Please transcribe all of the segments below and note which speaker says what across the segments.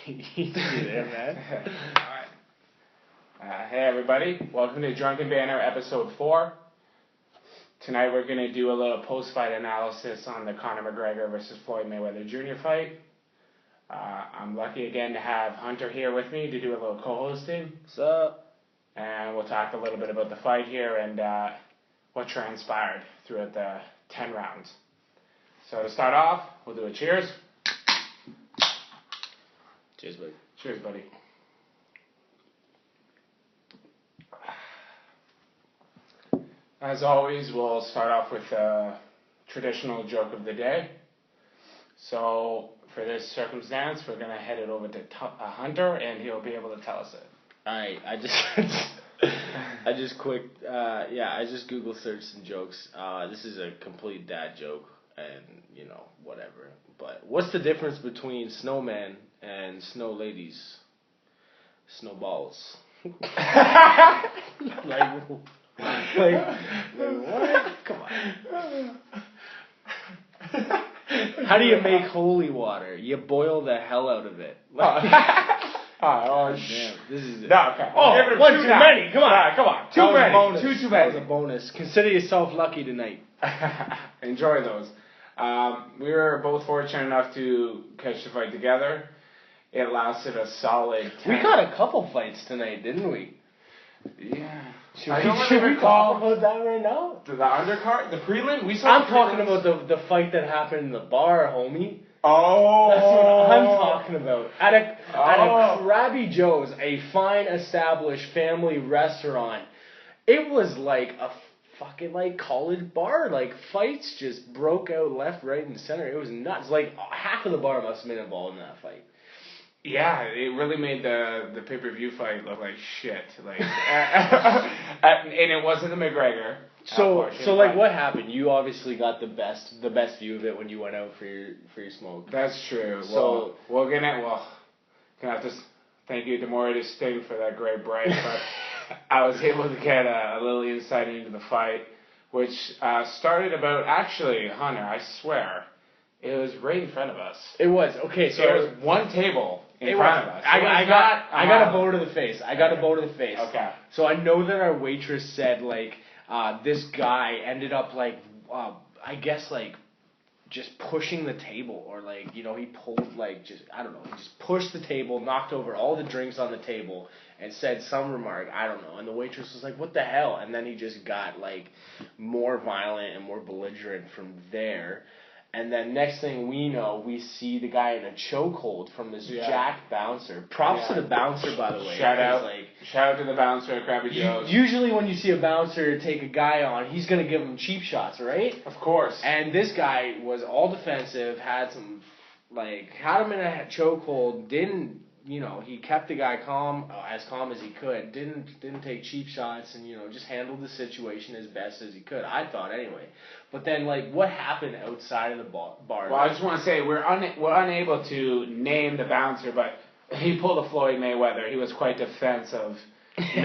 Speaker 1: Easy there, man.
Speaker 2: Alright. Hey everybody, welcome to Drunken Banter episode 4. Tonight we're going to do a little post-fight analysis on the Conor McGregor versus Floyd Mayweather Jr. fight. I'm lucky again to have Hunter here with me to do a little co-hosting.
Speaker 1: What's up?
Speaker 2: And we'll talk a little bit about the fight here and what transpired throughout the 10 rounds. So to start off, we'll do a cheers.
Speaker 1: Cheers, buddy.
Speaker 2: Cheers, buddy. As always, we'll start off with a traditional joke of the day. So for this circumstance, we're going to head it over to Hunter, and he'll be able to tell us it.
Speaker 1: Alright, I just Google searched some jokes. This is a complete dad joke, and, whatever. But what's the difference between snowman and snow ladies? Snowballs. like what? Come on. How do you make holy water? You boil the hell out of it.
Speaker 2: Damn.
Speaker 1: This is it.
Speaker 2: No, okay.
Speaker 1: Oh, one too many. Come on.
Speaker 2: Come on. Too many. Too many.
Speaker 1: That was a bonus. Consider yourself lucky tonight.
Speaker 2: Enjoy those. We were both fortunate enough to catch the fight together. It lasted a solid 10.
Speaker 1: We got a couple fights tonight, didn't we?
Speaker 2: Yeah.
Speaker 1: Should we talk about that right now?
Speaker 2: The undercard? The prelim?
Speaker 1: I'm talking about the fight that happened in the bar, homie.
Speaker 2: Oh.
Speaker 1: That's what I'm talking about. At a Krabby Joe's, a fine established family restaurant. It was like a fucking college bar. Fights just broke out left, right, and center. It was nuts. Half of the bar must have been involved in that fight.
Speaker 2: Yeah, it really made the pay-per-view fight look like shit. And it wasn't the McGregor.
Speaker 1: So what happened? You obviously got the best view of it when you went out for your smoke.
Speaker 2: That's true.
Speaker 1: So
Speaker 2: we're gonna have to thank you to Maury Sting for that great break, but I was able to get a little insight into the fight, which started about Hunter, I swear, it was right in front of us.
Speaker 1: It was okay. So
Speaker 2: there was one table in front of us.
Speaker 1: I got a bow to the face.
Speaker 2: Okay.
Speaker 1: So I know that our waitress said this guy ended up just pushing the table, or he pulled he just pushed the table, knocked over all the drinks on the table, and said some remark, I don't know, and the waitress was like, what the hell? And then he just got more violent and more belligerent from there. And then next thing we know, we see the guy in a chokehold from this jacked bouncer. Props to the bouncer, by the way.
Speaker 2: Shout out to the bouncer at Krabby Joe's.
Speaker 1: Usually when you see a bouncer take a guy on, he's going to give him cheap shots, right?
Speaker 2: Of course.
Speaker 1: And this guy was all defensive, had him in a chokehold, he kept the guy calm as he could, didn't take cheap shots, and just handled the situation as best as he could, I thought anyway. But then what happened outside of the bar?
Speaker 2: Well, I just want to say we're unable to name the bouncer, but he pulled a Floyd Mayweather. He was quite defensive. He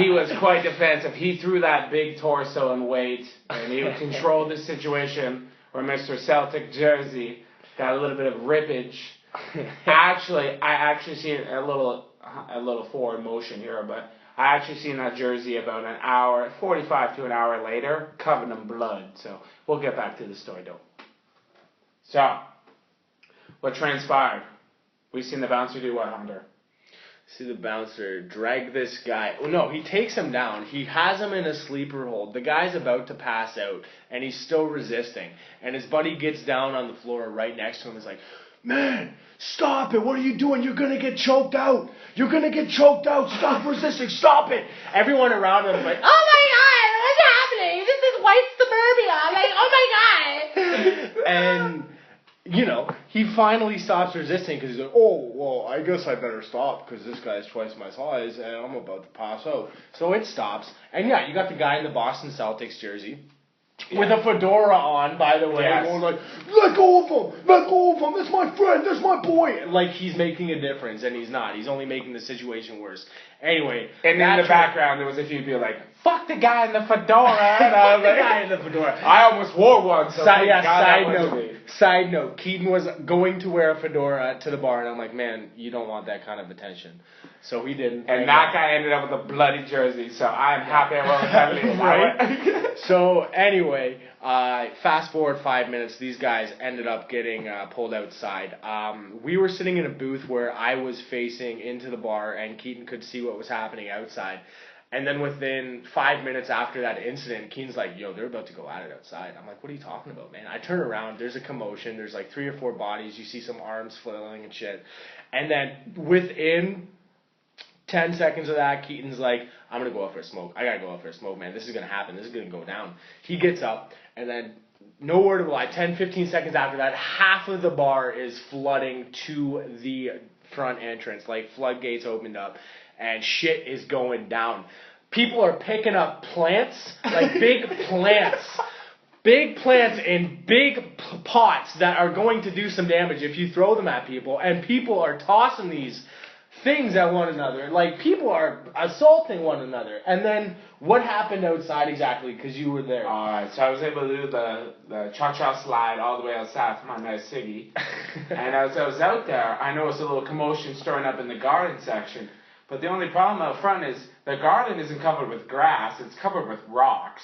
Speaker 2: was quite defensive. He threw that big torso and weight, and he controlled the situation where Mr. Celtic jersey got a little bit of rippage. I actually seen a little forward motion here, but I actually seen that jersey about an hour, 45 to an hour later, covered in blood. So we'll get back to the story, though. So, what transpired? We seen the bouncer do what, Hunter?
Speaker 1: See the bouncer drag this guy. Oh no, he takes him down. He has him in a sleeper hold. The guy's about to pass out, and he's still resisting. And his buddy gets down on the floor right next to him and is like, man, stop it. What are you doing? You're going to get choked out. You're going to get choked out. Stop resisting. Stop it. Everyone around him is like, oh my God, what's happening? This is white suburbia. Oh my God. And, he finally stops resisting because he's like, oh, well, I guess I better stop because this guy's twice my size and I'm about to pass out. So it stops. And yeah, you got the guy in the Boston Celtics jersey. with a fedora on, by the way,
Speaker 2: Yes.
Speaker 1: going like, let go of him, that's my friend, that's my boy. Like, he's making a difference, and he's not. He's only making the situation worse. Anyway.
Speaker 2: And in the background, there was a few people like, fuck the guy in the fedora. And I was
Speaker 1: the
Speaker 2: like,
Speaker 1: guy in the fedora.
Speaker 2: I almost wore one, so
Speaker 1: Side note, Keaton was going to wear a fedora to the bar, and I'm like, man, you don't want that kind of attention. So he didn't.
Speaker 2: And that guy ended up with a bloody jersey, so I'm happy I went with that.
Speaker 1: Right? So anyway, fast forward 5 minutes, these guys ended up getting pulled outside. We were sitting in a booth where I was facing into the bar, and Keaton could see what was happening outside. And then within 5 minutes after that incident, Keaton's like, yo, they're about to go at it outside. I'm like, what are you talking about, man? I turn around, there's a commotion, there's like 3 or 4 bodies, you see some arms flailing and shit. And then within 10 seconds of that, Keaton's like, I'm going to go out for a smoke. I got to go out for a smoke, man. This is going to happen. This is going to go down. He gets up, and then, no word of a lie, 10, 15 seconds after that, half of the bar is flooding to the front entrance. Like, floodgates opened up, and shit is going down. People are picking up plants, like big plants. Big plants in big pots that are going to do some damage if you throw them at people. And people are tossing these things at one another. Like, people are assaulting one another. And then, what happened outside exactly? Because you were there.
Speaker 2: Alright, so I was able to do the cha-cha slide all the way outside for my nice ciggy. And as I was out there, I noticed a little commotion stirring up in the garden section. But the only problem out front is the garden isn't covered with grass, it's covered with rocks.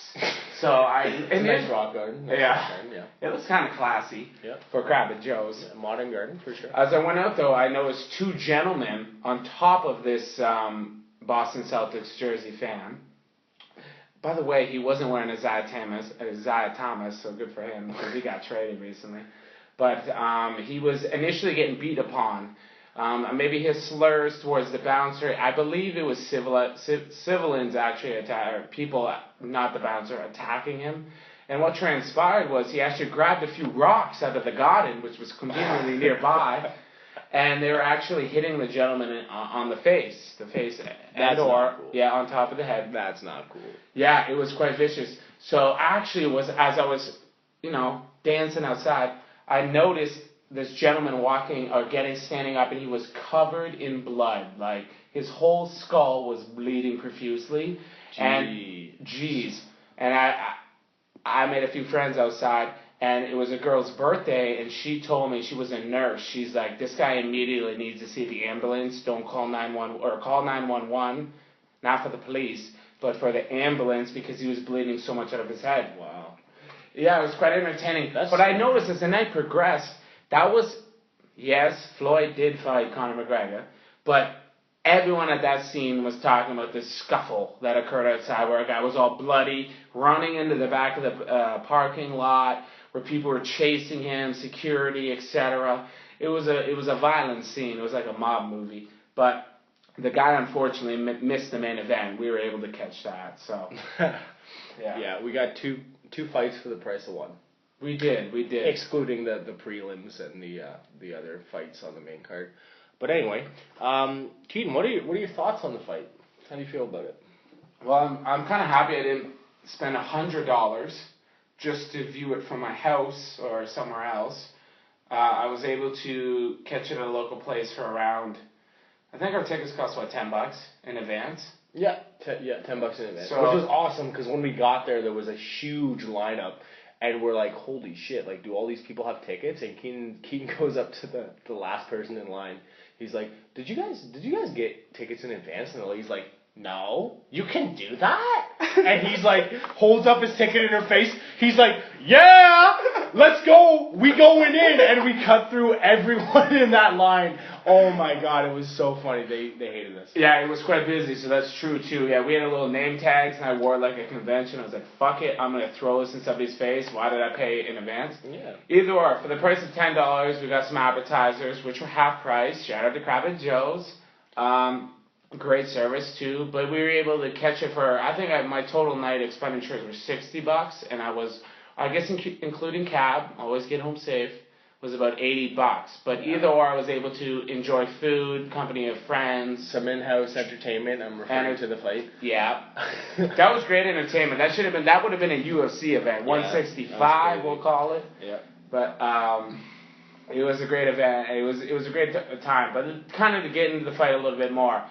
Speaker 2: So
Speaker 1: It's a nice rock garden.
Speaker 2: Yeah. It looks kind of classy for Crab and Joe's.
Speaker 1: Yeah, modern garden, for sure.
Speaker 2: As I went out, though, I noticed 2 gentlemen on top of this Boston Celtics jersey fan. By the way, he wasn't wearing a Zaya Thomas, so good for him, because he got traded recently. But he was initially getting beat upon. Maybe his slurs towards the bouncer, I believe it was civilians actually, or people, not the bouncer, attacking him. And what transpired was he actually grabbed a few rocks out of the garden, which was conveniently nearby, and they were actually hitting the gentleman on the face.
Speaker 1: That's not cool.
Speaker 2: Yeah, on top of the head.
Speaker 1: That's not cool.
Speaker 2: Yeah, it was quite vicious. So actually, it was as I was, dancing outside, I noticed this gentleman standing up, and he was covered in blood. Like, his whole skull was bleeding profusely.
Speaker 1: Jeez.
Speaker 2: And I made a few friends outside, and it was a girl's birthday, and she told me, she was a nurse, she's like, this guy immediately needs to see the ambulance. Don't call 911, or call 911, not for the police, but for the ambulance, because he was bleeding so much out of his head.
Speaker 1: Wow.
Speaker 2: Yeah, it was quite entertaining. But I noticed as the night progressed, yes, Floyd did fight Conor McGregor, but everyone at that scene was talking about this scuffle that occurred outside where a guy was all bloody, running into the back of the parking lot, where people were chasing him, security, etc. It was a violent scene. It was like a mob movie. But the guy unfortunately missed the main event. We were able to catch that. So
Speaker 1: yeah, we got two fights for the price of one.
Speaker 2: We did.
Speaker 1: Excluding the prelims and the other fights on the main card. But anyway, Keaton, what are your thoughts on the fight? How do you feel about it?
Speaker 2: Well, I'm kind of happy I didn't spend $100 just to view it from my house or somewhere else. I was able to catch it at a local place for around, I think our tickets cost, $10 in advance?
Speaker 1: Yeah, $10 in advance.
Speaker 2: So,
Speaker 1: which was awesome, because when we got there was a huge lineup. And we're like, holy shit, like, do all these people have tickets? And Keaton goes up to the last person in line. He's like, did you guys get tickets in advance? And the lady's like, no, you can do that? And he's like, holds up his ticket in her face. He's like, yeah, let's go. We going in. And we cut through everyone in that line. Oh my God, it was so funny. They hated us.
Speaker 2: Yeah, it was quite busy, so that's true too. Yeah, we had a little name tags, and I wore it like a convention. I was like, fuck it, I'm going to throw this in somebody's face. Why did I pay in advance?
Speaker 1: Yeah.
Speaker 2: Either or, for the price of $10, we got some appetizers, which were half price. Shout out to Crab and Joe's. Great service too, but we were able to catch it for, I think my total night expenditures were $60, and I guess including cab, always get home safe, was about $80. But either or, I was able to enjoy food, company of friends.
Speaker 1: Some in-house entertainment. I'm referring to the fight.
Speaker 2: Yeah. That was great entertainment. That would have been a UFC event. 165, we'll call it.
Speaker 1: Yeah.
Speaker 2: But it was a great event. It was a great time. But kind of to get into the fight a little bit more,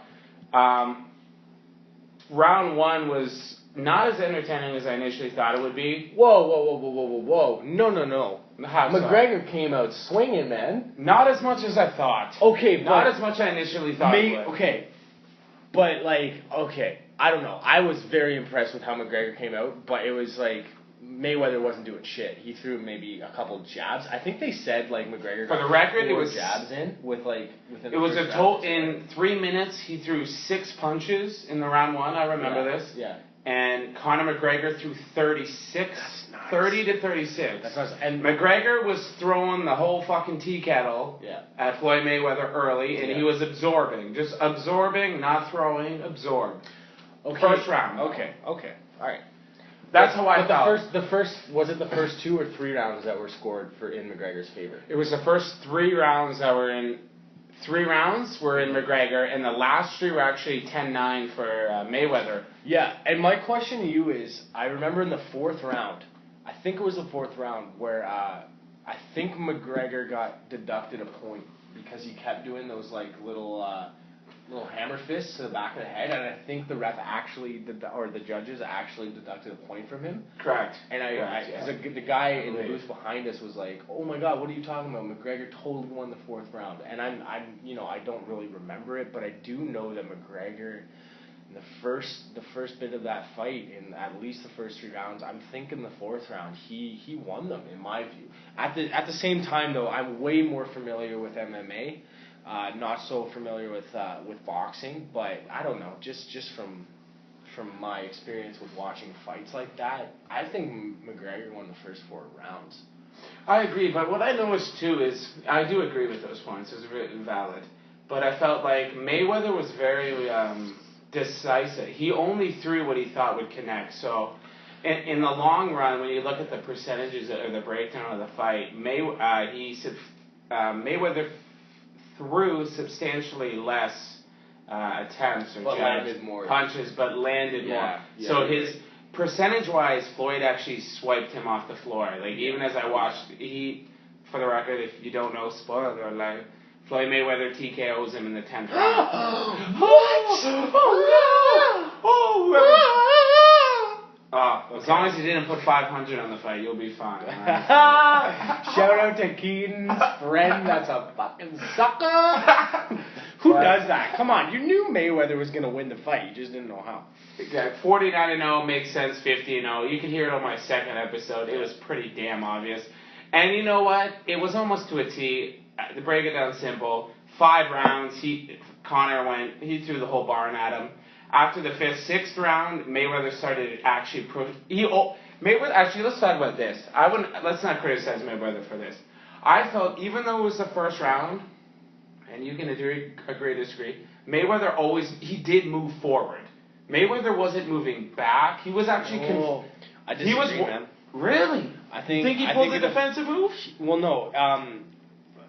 Speaker 2: round one was not as entertaining as I initially thought it would be.
Speaker 1: Whoa. No.
Speaker 2: How so?
Speaker 1: McGregor came out swinging, man.
Speaker 2: Not as much as I thought.
Speaker 1: Okay,
Speaker 2: not as much as I initially thought it would.
Speaker 1: Okay. But, like, okay. I don't know. I was very impressed with how McGregor came out, but it was like Mayweather wasn't doing shit. He threw maybe a couple jabs. I think they said like McGregor
Speaker 2: for the record, it was
Speaker 1: jabs in with like within.
Speaker 2: It was a total in 3 minutes. He threw 6 punches in the round one. I remember this.
Speaker 1: Yeah. And
Speaker 2: Conor McGregor threw 36.
Speaker 1: That's nice.
Speaker 2: 30 to 36.
Speaker 1: That's nice. And
Speaker 2: McGregor was throwing the whole fucking tea kettle at Floyd Mayweather early, and he was absorbing, just absorbing, not throwing, absorb.
Speaker 1: Okay.
Speaker 2: First round.
Speaker 1: Okay. All right.
Speaker 2: That's how I felt.
Speaker 1: The first was it the first 2 or 3 rounds that were scored in McGregor's favor?
Speaker 2: It was the first 3 rounds that were in. 3 rounds were in McGregor, and the last 3 were actually 10-9 for Mayweather.
Speaker 1: Yeah, and my question to you is, I remember in the 4th round, I think it was the 4th round, where I think McGregor got deducted a point because he kept doing those like little hammer fists to the back of the head, and I think the ref actually the judges actually deducted a point from him.
Speaker 2: Correct.
Speaker 1: And the guy in the booth behind us was like, "Oh my God, what are you talking about? McGregor totally won the 4th round." And I'm I don't really remember it, but I do know that McGregor in the first bit of that fight, in at least the first 3 rounds, I'm thinking the 4th round, he won them in my view. At the same time though, I'm way more familiar with MMA. Not so familiar with boxing, but I don't know. Just from my experience with watching fights like that, I think McGregor won the first 4 rounds.
Speaker 2: I agree, but what I noticed too is I do agree with those points. It's really valid, but I felt like Mayweather was very decisive. He only threw what he thought would connect. So in the long run, when you look at the percentages or the breakdown of the fight, Mayweather threw substantially less attempts or punches, but landed more.
Speaker 1: Yeah,
Speaker 2: so his percentage-wise, Floyd actually swiped him off the floor. Like even as I watched, for the record, if you don't know, spoiler alert, Floyd Mayweather TKOs him in the 10th round.
Speaker 1: What?
Speaker 2: As long as you didn't put 500 on the fight, you'll be fine.
Speaker 1: Shout out to Keaton's friend. That's a fucking sucker. Who does that? Come on, you knew Mayweather was gonna win the fight. You just didn't know how.
Speaker 2: Exactly. 49-0 makes sense. 50-0. You can hear it on my 2nd episode. It was pretty damn obvious. And you know what? It was almost to a T. To break it down simple, 5 rounds. Conor threw the whole barn at him. After the 5th, 6th round, Mayweather started actually Mayweather. Actually, let's talk about this. Let's not criticize Mayweather for this. I felt even though it was the first round, and you can agree disagree, Mayweather he did move forward. Mayweather wasn't moving back. He was actually.
Speaker 1: I disagree, man.
Speaker 2: Really?
Speaker 1: I think
Speaker 2: he pulled a defensive move?
Speaker 1: Well, no.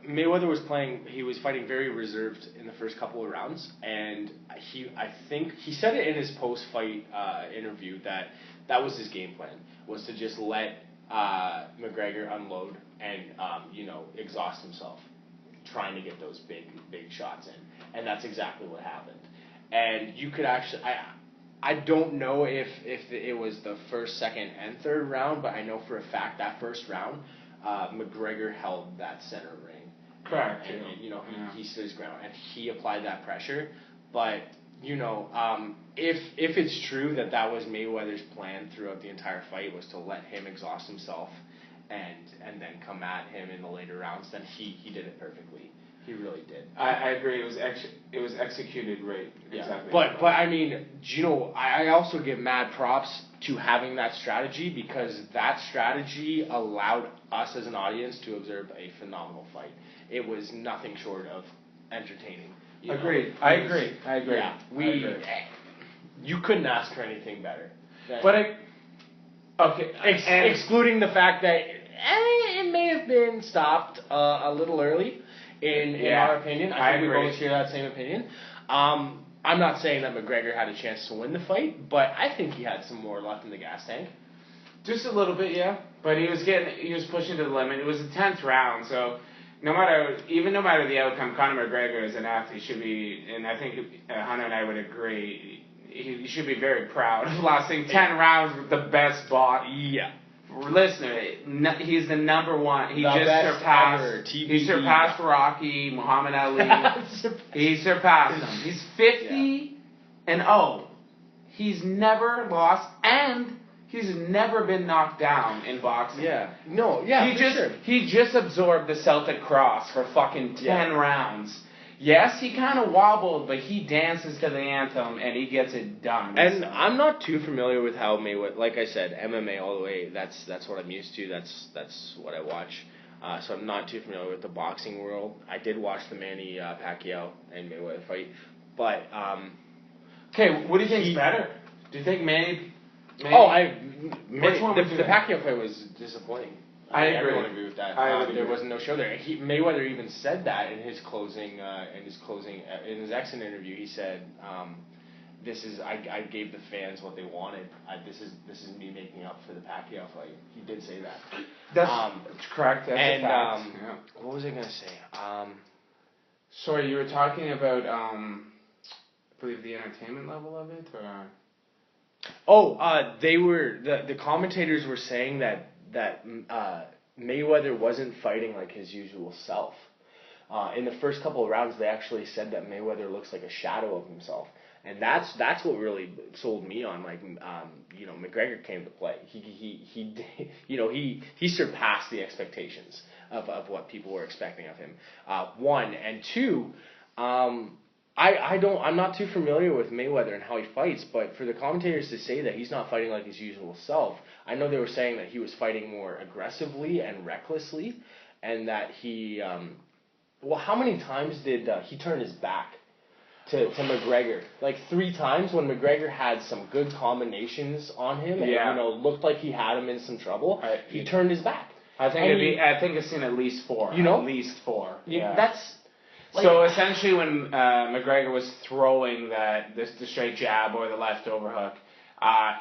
Speaker 1: Mayweather was fighting very reserved in the first couple of rounds, and I think he said it in his post-fight interview that was his game plan, was to just let McGregor unload and exhaust himself, trying to get those big shots in, and that's exactly what happened. And you could actually, I don't know if it was the 1st, 2nd, and 3rd round, but I know for a fact that first round, McGregor held that center ring.
Speaker 2: Correct.
Speaker 1: And he stood his ground, and he applied that pressure. But, if it's true that was Mayweather's plan throughout the entire fight, was to let him exhaust himself and then come at him in the later rounds, then he did it perfectly. He really did.
Speaker 2: I agree. It was executed right.
Speaker 1: Yeah.
Speaker 2: Exactly.
Speaker 1: But I mean, I also give mad props to having that strategy, because that strategy allowed us as an audience to observe a phenomenal fight. It was nothing short of entertaining.
Speaker 2: Agreed. I agree.
Speaker 1: Yeah, you couldn't ask for anything better.
Speaker 2: But excluding
Speaker 1: the fact that it may have have been stopped a little early, in our opinion. I think
Speaker 2: agree.
Speaker 1: we both share that same opinion. I'm not saying that McGregor had a chance to win the fight, but I think he had some more left in the gas tank.
Speaker 2: Just a little bit, yeah. But he was pushing to the limit. It was the 10th round, so no matter the outcome, Conor McGregor as an athlete should be, and I think Hunter and I would agree, he should be very proud of lasting 10 rounds with the best boxer.
Speaker 1: Yeah.
Speaker 2: Listener, he's the number one. He surpassed Rocky, Muhammad Ali. He surpassed him. He's 50-0. He's never lost, and he's never been knocked down in boxing.
Speaker 1: Yeah. No, yeah,
Speaker 2: He just absorbed the Celtic cross for fucking 10 rounds. Yes, he kind of wobbled, but he dances to the anthem and he gets it done.
Speaker 1: And I'm not too familiar with how Mayweather, like I said, MMA all the way. That's what I'm used to. That's what I watch. So I'm not too familiar with the boxing world. I did watch the Manny Pacquiao and Mayweather fight, but
Speaker 2: okay, what do you think's better? Do you think Manny?
Speaker 1: The
Speaker 2: The
Speaker 1: Pacquiao fight was disappointing.
Speaker 2: I agree.
Speaker 1: Everyone agree with that. There wasn't no show there. Mayweather even said that in his closing, in his exit interview. He said, "This is I gave the fans what they wanted. This is me making up for the Pacquiao fight." He did say that.
Speaker 2: That's correct. That's a fact.
Speaker 1: What was I gonna say?
Speaker 2: Sorry, you were talking about I believe the entertainment level of it, or.
Speaker 1: They were the commentators were saying that Mayweather wasn't fighting like his usual self. In the first couple of rounds, they actually said that Mayweather looks like a shadow of himself, and that's what really sold me on. Like, McGregor came to play. He surpassed the expectations of what people were expecting of him. One and two. I'm not too familiar with Mayweather and how he fights, but for the commentators to say that he's not fighting like his usual self, I know they were saying that he was fighting more aggressively and recklessly, and that he, how many times did he turn his back to McGregor? Like 3 times when McGregor had some good combinations on him, and looked like he had him in some trouble. He turned his back.
Speaker 2: I think I've seen at least 4. At least 4.
Speaker 1: That's.
Speaker 2: So essentially, when McGregor was throwing the straight jab or the left overhook,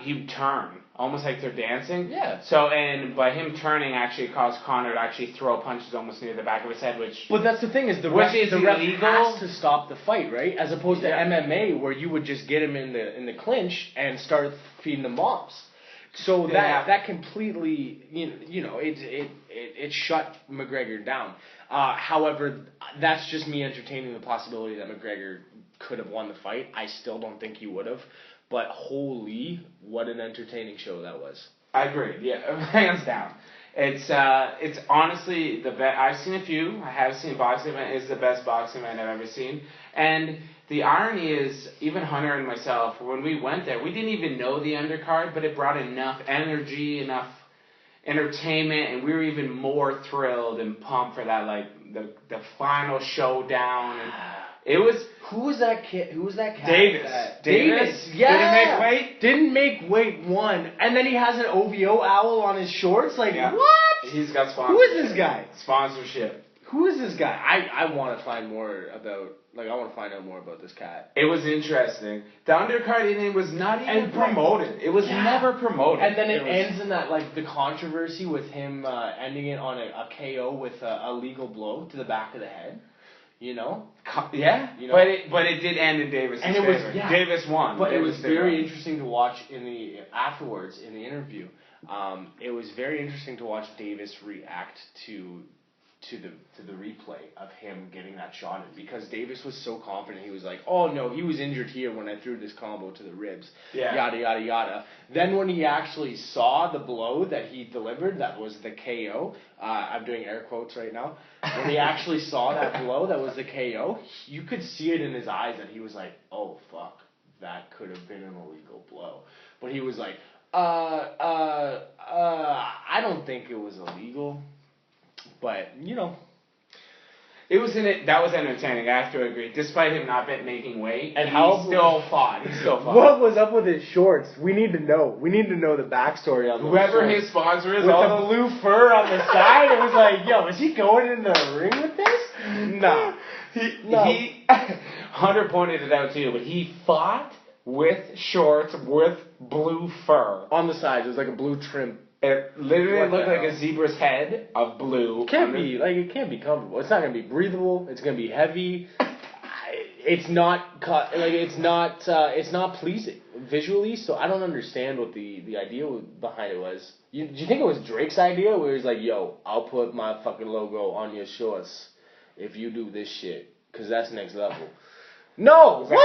Speaker 2: he'd turn almost like they're dancing.
Speaker 1: Yeah.
Speaker 2: So by him turning, actually caused Conor to actually throw punches almost near the back of his head, which.
Speaker 1: But that's the thing is the ref has to stop the fight, right? As opposed to MMA, where you would just get him in the clinch and start feeding them bombs. So that completely, it shut McGregor down. However, that's just me entertaining the possibility that McGregor could have won the fight. I still don't think he would have. But holy, what an entertaining show that was.
Speaker 2: I agree. Yeah, hands down. It's honestly the best. I've seen a few. I have seen boxing event. It's the best boxing event I've ever seen. And the irony is, even Hunter and myself, when we went there, we didn't even know the undercard, but it brought enough energy, enough entertainment, and we were even more thrilled and pumped for that, like the final showdown. And it was.
Speaker 1: Who was that kid? Who was that cat?
Speaker 2: Davis.
Speaker 1: Yeah.
Speaker 2: Didn't make weight.
Speaker 1: Didn't make weight one, and then he has an OVO owl on his shorts. Like what?
Speaker 2: He's got sponsorship.
Speaker 1: Who is this guy?
Speaker 2: Sponsorship.
Speaker 1: Who is this guy? I want to find more about. Like, I want to find out more about this cat.
Speaker 2: It was interesting. The undercard in it was not even promoted. It was never promoted.
Speaker 1: And then it ends in that, like, the controversy with him ending it on a KO with a legal blow to the back of the head.
Speaker 2: Yeah. But it did end in Davis' favor. Davis won.
Speaker 1: But it was very interesting to watch afterwards in the interview. It was very interesting to watch Davis react to the replay of him getting that shot in, because Davis was so confident. He was like, "Oh no, he was injured here when I threw this combo to the ribs." Yada yada yada. Then when he actually saw the blow that he delivered, that was the KO. I'm doing air quotes right now. When he actually saw that blow, that was the KO. You could see it in his eyes that he was like, "Oh fuck, that could have been an illegal blow." But he was like, I don't think it was illegal." But,
Speaker 2: That was entertaining. I have to agree. Despite him not making weight,
Speaker 1: and
Speaker 2: he still fought.
Speaker 1: What was up with his shorts? We need to know. We need to know the backstory on
Speaker 2: whoever his sponsor is.
Speaker 1: With the blue fur on the side, it was like, yo, is he going in the ring with this? No.
Speaker 2: He Hunter pointed it out too, but he fought with shorts with blue fur
Speaker 1: on the sides. It was like a blue trim.
Speaker 2: It literally looked like a zebra's head of blue.
Speaker 1: It can't be comfortable. It's not gonna be breathable. It's gonna be heavy. It's not pleasing visually. So I don't understand what the idea behind it was. Do you think it was Drake's idea, where he's like, "Yo, I'll put my fucking logo on your shorts if you do this shit, because that's next level." No, what the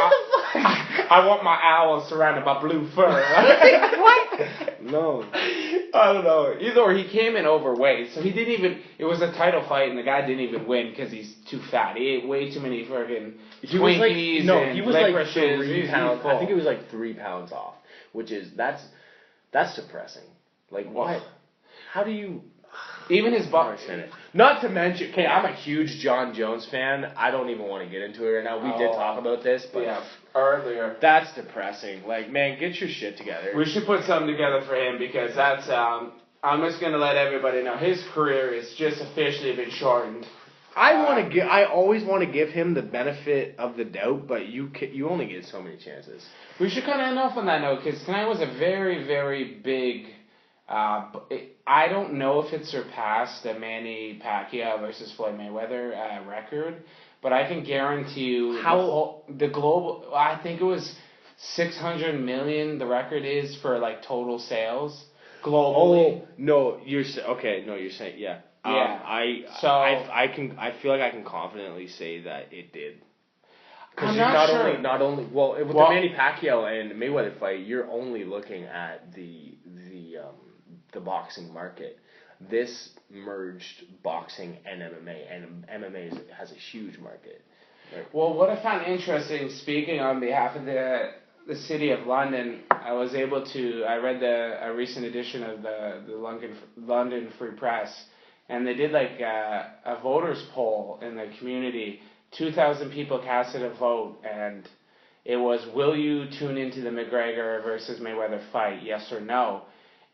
Speaker 1: fuck?
Speaker 2: I want my owl surrounded by blue fur.
Speaker 1: What? No.
Speaker 2: I don't know. Either or, he came in overweight, so he didn't even. It was a title fight, and the guy didn't even win because he's too fat. He ate way too many friggin' Twinkies and
Speaker 1: he was like
Speaker 2: 3
Speaker 1: pounds. I think it was like 3 pounds off, which is that's depressing. Like what? How do you?
Speaker 2: Even his box.
Speaker 1: Not to mention, okay, I'm a huge John Jones fan. I don't even want to get into it right now. We did talk about this, but
Speaker 2: earlier.
Speaker 1: That's depressing. Like, man, get your shit together.
Speaker 2: We should put something together for him because that's. I'm just gonna let everybody know his career is just officially been shortened.
Speaker 1: I always want to give him the benefit of the doubt, but you only get so many chances.
Speaker 2: We should kind of end off on that note because tonight was a very, very big. I don't know if it surpassed the Manny Pacquiao versus Floyd Mayweather record, but I can guarantee you the global. I think it was 600 million. The record is for like total sales globally.
Speaker 1: Oh no, you're okay. No, you're saying yeah.
Speaker 2: Yeah.
Speaker 1: I feel like I can confidently say that it did.
Speaker 2: I'm not sure.
Speaker 1: With the Manny Pacquiao and Mayweather fight, you're only looking at the boxing market. This merged boxing and MMA, and MMA has a huge market. Right?
Speaker 2: Well, what I found interesting, speaking on behalf of the City of London, I read a recent edition of the London Free Press, and they did like a voters poll in the community. 2,000 people casted a vote, and it was, will you tune into the McGregor versus Mayweather fight, yes or no?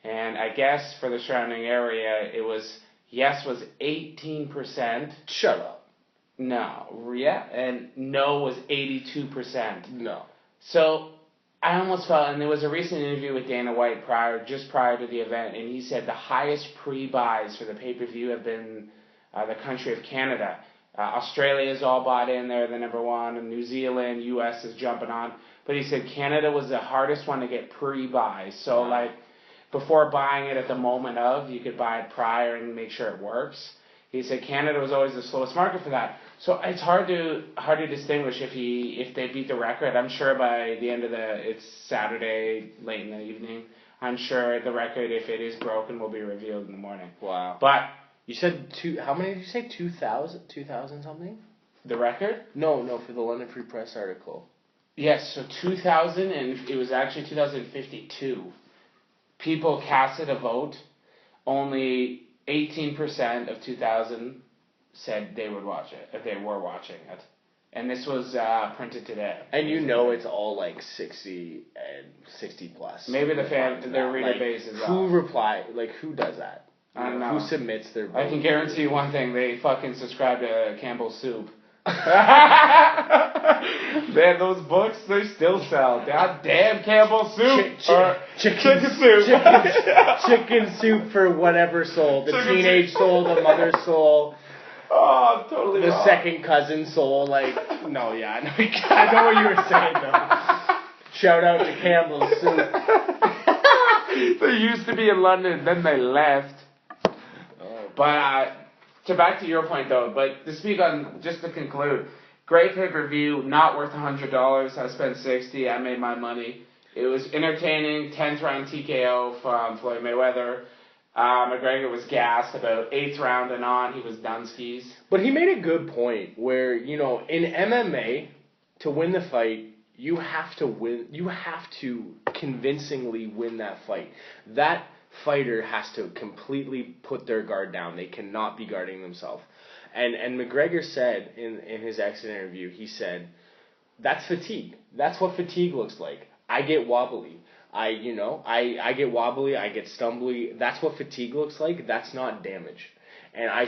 Speaker 2: And I guess for the surrounding area, it was, yes was 18%.
Speaker 1: Shut up.
Speaker 2: No. Yeah. And no was 82%.
Speaker 1: No.
Speaker 2: So I almost felt, and there was a recent interview with Dana White just prior to the event, and he said the highest pre-buys for the pay-per-view have been the country of Canada. Australia's all bought in, they're the number one, and New Zealand, US is jumping on. But he said Canada was the hardest one to get pre-buys. So like, before buying it at the moment of, you could buy it prior and make sure it works. He said Canada was always the slowest market for that. So it's hard to distinguish if they beat the record. I'm sure by the end of it's Saturday, late in the evening, I'm sure the record, if it is broken, will be revealed in the morning.
Speaker 1: Wow.
Speaker 2: But
Speaker 1: you said how many did you say? 2,000 something?
Speaker 2: The record?
Speaker 1: No, for the London Free Press article.
Speaker 2: Yes, so 2,000, and it was actually 2,052. People casted a vote. Only 18% of 2,000 said they would watch it, if they were watching it. And this was printed today.
Speaker 1: And it's all like 60 and 60 plus.
Speaker 2: Maybe their reader base is
Speaker 1: who who does that?
Speaker 2: I don't know.
Speaker 1: Who submits their vote?
Speaker 2: I can guarantee you one thing, they fucking subscribe to Campbell's Soup. Man, those books, they still sell. God damn Campbell's Soup. Chicken soup.
Speaker 1: Chicken soup for whatever soul. The teenage soul, the mother soul.
Speaker 2: Oh, totally
Speaker 1: the
Speaker 2: wrong.
Speaker 1: Second cousin soul. Like, no, yeah, I know what you were saying, though. Shout out to Campbell's Soup.
Speaker 2: They used to be in London, then they left. But back to your point though, but to speak on, just to conclude, great pay-per-view, not worth $100. I spent $60. I made my money. It was entertaining. 10th round TKO from Floyd Mayweather. McGregor was gassed about 8th round and on. He was done skis.
Speaker 1: But he made a good point where, in MMA, to win the fight, you have to win. You have to convincingly win that fight. That fighter has to completely put their guard down. They cannot be guarding themselves. And McGregor said in his exit interview, he said, that's fatigue. That's what fatigue looks like. I get wobbly. I get wobbly. I get stumbly. That's what fatigue looks like. That's not damage. And I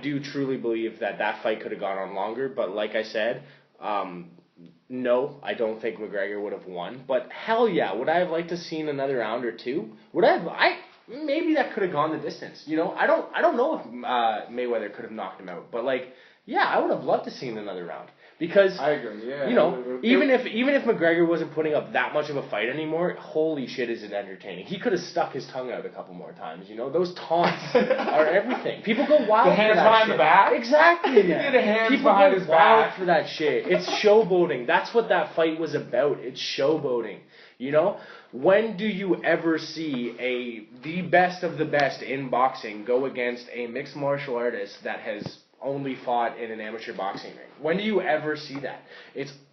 Speaker 1: do truly believe that fight could have gone on longer. But like I said, no, I don't think McGregor would have won. But hell yeah, would I have liked to seen another round or two? Maybe that could have gone the distance. You know, I don't know if Mayweather could have knocked him out. But like, yeah, I would have loved to seen another round. Because
Speaker 2: I agree, yeah.
Speaker 1: You know, even if McGregor wasn't putting up that much of a fight anymore, holy shit, is it entertaining. He could have stuck his tongue out a couple more times, you know? Those taunts are everything. People go wild
Speaker 2: the hands
Speaker 1: for that
Speaker 2: behind
Speaker 1: shit.
Speaker 2: the back?
Speaker 1: Exactly.
Speaker 2: He did a hands
Speaker 1: People
Speaker 2: behind
Speaker 1: go
Speaker 2: his
Speaker 1: wild
Speaker 2: back.
Speaker 1: for that shit. It's showboating. That's what that fight was about. It's showboating. You know? When do you ever see the best of the best in boxing go against a mixed martial artist that has only fought in an amateur boxing ring? When do you ever see that?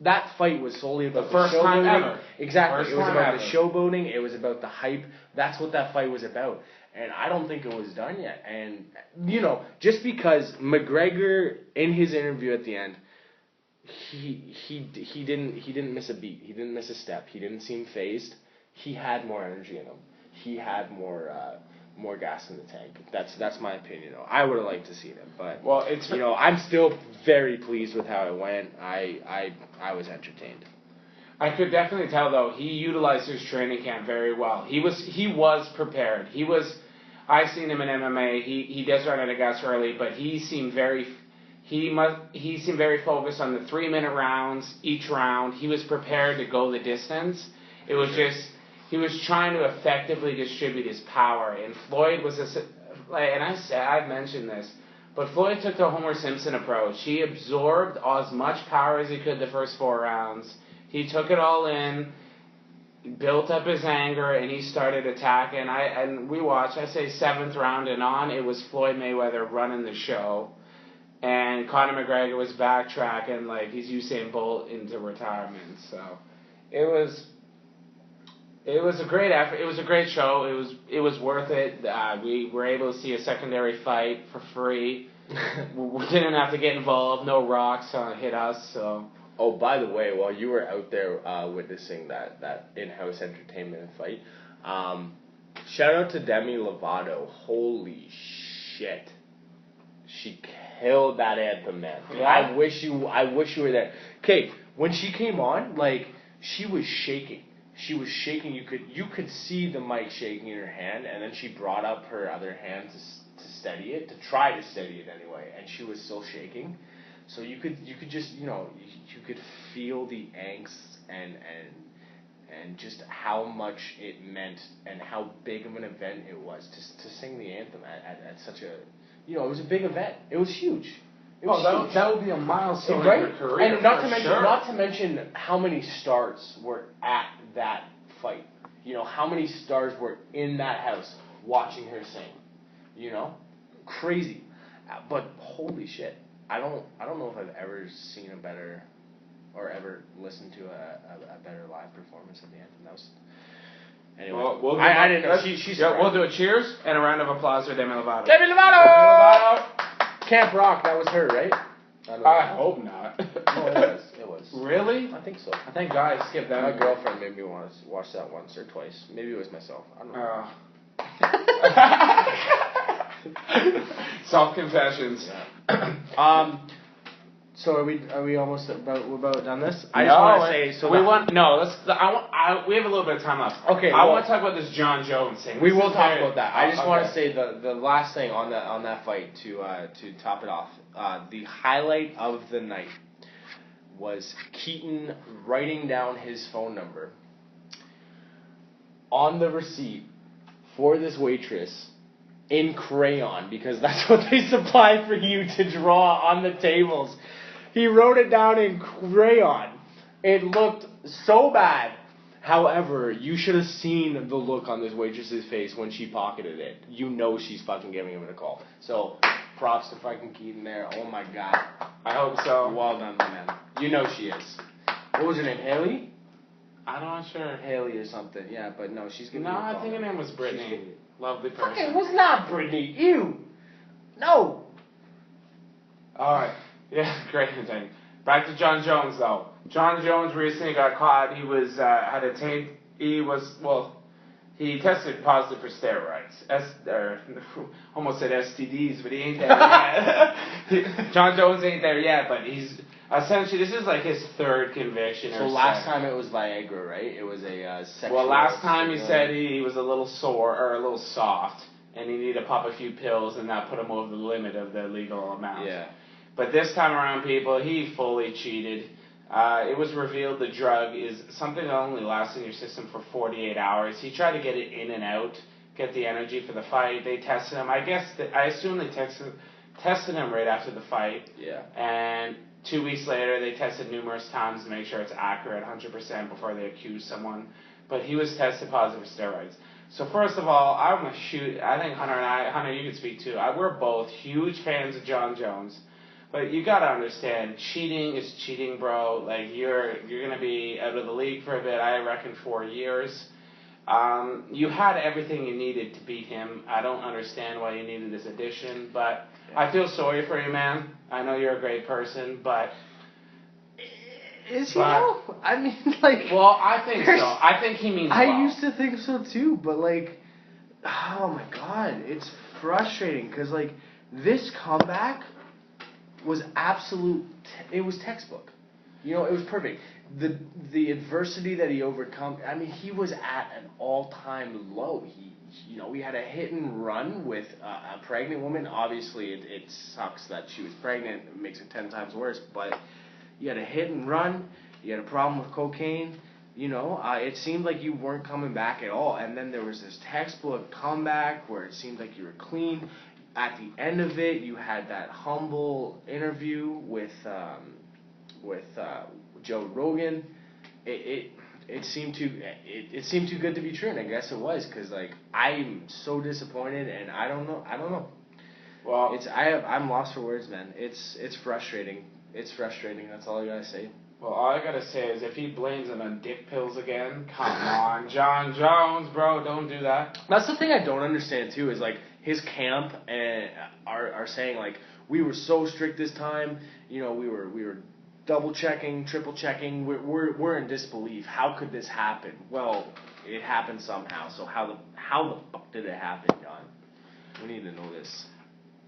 Speaker 1: That fight was solely about the
Speaker 2: first time
Speaker 1: showboating.
Speaker 2: ever.
Speaker 1: Exactly.
Speaker 2: First
Speaker 1: It was
Speaker 2: time
Speaker 1: about
Speaker 2: ever.
Speaker 1: the showboating. It was about the hype. That's what that fight was about. And I don't think it was done yet. And you know, just because McGregor in his interview at the end, he didn't miss a beat. He didn't miss a step. He didn't seem phased. He had more energy in him. He had more gas in the tank. That's my opinion. Though I would have liked to see him, but I'm still very pleased with how it went. I was entertained.
Speaker 2: I could definitely tell though he utilized his training camp very well. He was prepared. I've seen him in MMA. He does run out of gas early, but he seemed very focused on the 3-minute rounds each round. He was prepared to go the distance. It was just. He was trying to effectively distribute his power, and Floyd was I've mentioned this, but Floyd took the Homer Simpson approach. He absorbed as much power as he could the first 4 rounds. He took it all in, built up his anger, and he started attacking. And we watched. I say 7th round and on, it was Floyd Mayweather running the show, and Conor McGregor was backtracking like he's Usain Bolt into retirement. So it was a great effort. It was a great show. It was worth it. We were able to see a secondary fight for free. We didn't have to get involved. No rocks hit us. So.
Speaker 1: Oh, by the way, while you were out there witnessing that in-house entertainment fight, shout out to Demi Lovato. Holy shit, she killed that anthem, man.
Speaker 2: Yeah.
Speaker 1: I wish you were there. Okay, when she came on, like she was shaking. She was shaking. You could see the mic shaking in her hand, and then she brought up her other hand to steady it, to try to steady it anyway, and she was still shaking. So you could just you could feel the angst and just how much it meant and how big of an event it was to sing the anthem at such a it was a big event. It was huge.
Speaker 2: That would be a milestone
Speaker 1: right?
Speaker 2: in your career.
Speaker 1: And not to mention how many stars were at that fight. You know, how many stars were in that house watching her sing. You know? Crazy. But holy shit. I don't know if I've ever seen a better or ever listened to a better live performance of the anthem. That was anyway. I didn't know. She's
Speaker 2: we'll do a cheers and a round of applause for Demi Lovato.
Speaker 1: Demi Lovato! Camp Rock, that was her, right?
Speaker 2: I hope not.
Speaker 1: No, it was.
Speaker 2: Really?
Speaker 1: I think so.
Speaker 2: I think guys skip that.
Speaker 1: My girlfriend made me want to watch that once or twice. Maybe it was myself. I don't know.
Speaker 2: Self-confessions.
Speaker 1: Yeah. So are we almost about done this? I just want to say
Speaker 2: we have a little bit of time left.
Speaker 1: Okay.
Speaker 2: I want to talk about this John Jones thing.
Speaker 1: We will talk about that. I just want to say the last thing on that fight to top it off. The highlight of the night was Keaton writing down his phone number on the receipt for this waitress in crayon, because that's what they supply for you to draw on the tables. He wrote it down in crayon. It looked so bad. However, you should have seen the look on this waitress's face when she pocketed it. You know she's fucking giving him a call. So, props to fucking Keaton there. Oh my god.
Speaker 2: I hope so.
Speaker 1: Well done, man. You know she is. What was her name? Haley?
Speaker 2: I'm not sure.
Speaker 1: Haley or something. Yeah, but no, she's giving me a call.
Speaker 2: No, I think her name was Brittany. Lovely person.
Speaker 1: It was not Brittany. Ew. No.
Speaker 2: All right. Yeah, great thing. Back to John Jones though. John Jones recently got caught. He was had a taint. He tested positive for steroids. Almost said STDs, but he ain't there yet. John Jones ain't there yet, but he's essentially, this is like his third conviction.
Speaker 1: So last time it was Viagra, right? It was a sexual...
Speaker 2: Well, last time he said he was a little sore, or a little soft, and he needed to pop a few pills, and that put him over the limit of the legal amount.
Speaker 1: Yeah.
Speaker 2: But this time around, people, he fully cheated. It was revealed the drug is something that only lasts in your system for 48 hours. He tried to get it in and out, get the energy for the fight. They tested him. I assume they tested him right after the fight.
Speaker 1: Yeah.
Speaker 2: And 2 weeks later, they tested numerous times to make sure it's accurate 100% before they accuse someone. But he was tested positive for steroids. So first of all, I think Hunter, you can speak too. We're both huge fans of John Jones. But you gotta understand, cheating is cheating, bro. Like, you're gonna be out of the league for a bit, I reckon 4 years. You had everything you needed to beat him. I don't understand why you needed this addition, but I feel sorry for you, man. I know you're a great person, but...
Speaker 1: Is he though? I mean, like...
Speaker 2: Well, I think so. I think he means well.
Speaker 1: I used to think so too, but like... Oh my god, it's frustrating, because like, this comeback... was absolute. It was textbook. You know, it was perfect. The adversity that he overcome. I mean, he was at an all-time low. We had a hit and run with a pregnant woman. Obviously, it sucks that she was pregnant. It makes it 10 times worse. But you had a hit and run. You had a problem with cocaine. It seemed like you weren't coming back at all. And then there was this textbook comeback where it seemed like you were clean. At the end of it, you had that humble interview with Joe Rogan. It seemed too good to be true, and I guess it was, because like, I'm so disappointed, and I don't know. Well, I'm lost for words, man. It's frustrating. It's frustrating. That's all I gotta say.
Speaker 2: Well, all I gotta say is if he blames it on dick pills again, come on, John Jones, bro, don't do that.
Speaker 1: That's the thing I don't understand too, is like, his camp are saying like, we were so strict this time, we were double checking, triple checking, we're in disbelief. How could this happen? Well, it happened somehow. So how the fuck did it happen, John? We need to know this.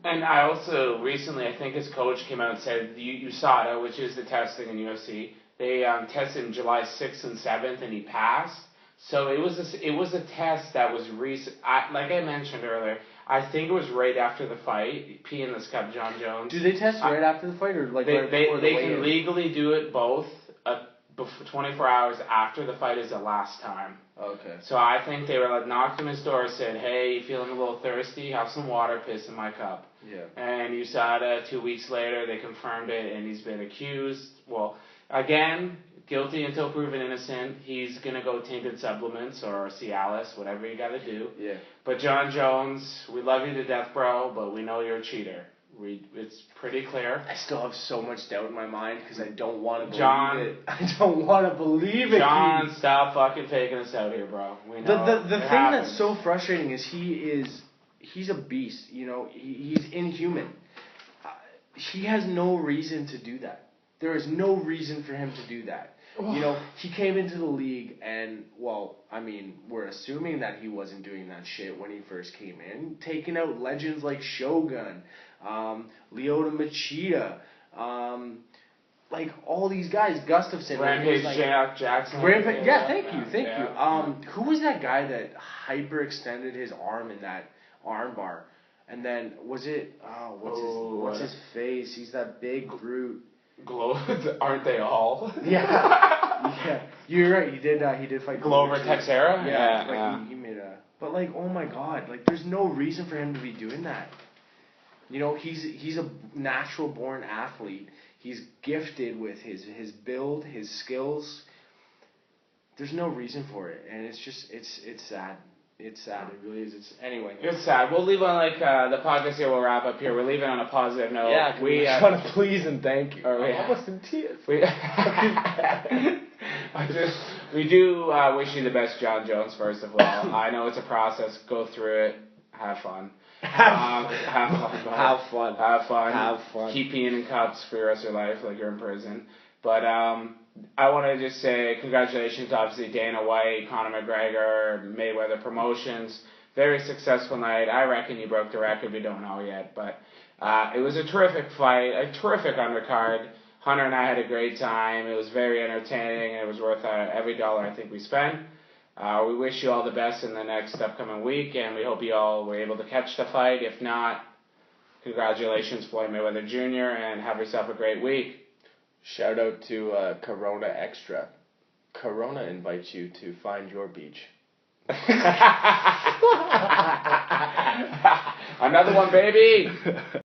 Speaker 2: And I also recently, I think his coach came out and said USADA, which is the testing in UFC, they tested in July 6th and 7th, and he passed. So it was a test that was recent. Like I mentioned earlier, I think it was right after the fight. Pee in this cup, John Jones.
Speaker 1: Do they test right after the fight, or like right before
Speaker 2: they can legally do it both. 24 hours after the fight is the last time.
Speaker 1: Okay.
Speaker 2: So I think they were like knocked on his door, said, "Hey, you feeling a little thirsty? Have some water, piss in my cup."
Speaker 1: Yeah.
Speaker 2: And USADA 2 weeks later, they confirmed it, and he's been accused. Well, again, guilty until proven innocent. He's gonna go tainted supplements or Cialis, whatever you gotta do.
Speaker 1: Yeah.
Speaker 2: But John Jones, we love you to death, bro, but we know you're a cheater. It's pretty clear.
Speaker 1: I still have so much doubt in my mind because I don't want to believe it. I don't want to believe it.
Speaker 2: John, stop fucking faking us out here, bro. We know
Speaker 1: the thing
Speaker 2: happens.
Speaker 1: that's so frustrating is he's a beast. He's inhuman. He has no reason to do that. There is no reason for him to do that. He came into the league and, well, I mean, we're assuming that he wasn't doing that shit when he first came in. Taking out legends like Shogun, Lyoto Machida, like all these guys, Gustafsson.
Speaker 2: Rampage Jackson.
Speaker 1: Thank you. Who was that guy that hyperextended his arm in that arm bar? And then, was it, what's his face? He's that big brute.
Speaker 2: Aren't they all?
Speaker 1: Yeah, you're right. He did fight
Speaker 2: Glover Teixeira.
Speaker 1: Yeah. He made a. But like, oh my god, like there's no reason for him to be doing that. He's a natural born athlete. He's gifted with his build, his skills. There's no reason for it, and it's sad. It's sad. It really is. Anyway.
Speaker 2: It's sad. We'll leave on the podcast here. We'll wrap up here. We're leaving on a positive note.
Speaker 1: Yeah, we want to please and thank you.
Speaker 2: I'm
Speaker 1: almost in tears.
Speaker 2: We do wish you the best, John Jones. First of all, I know it's a process. Go through it. have fun.
Speaker 1: Have
Speaker 2: Bud.
Speaker 1: Have fun.
Speaker 2: Have fun.
Speaker 1: Have fun.
Speaker 2: Keep peeing in cups for the rest of your life like you're in prison. But I want to just say congratulations, obviously, Dana White, Conor McGregor, Mayweather Promotions. Very successful night. I reckon you broke the record. We don't know yet. But it was a terrific fight, a terrific undercard. Hunter and I had a great time. It was very entertaining, and it was worth every dollar I think we spent. We wish you all the best in the next upcoming week, and we hope you all were able to catch the fight. If not, congratulations, Floyd Mayweather Jr., and have yourself a great week.
Speaker 1: Shout out to Corona Extra. Corona invites you to find your beach.
Speaker 2: Another one, baby!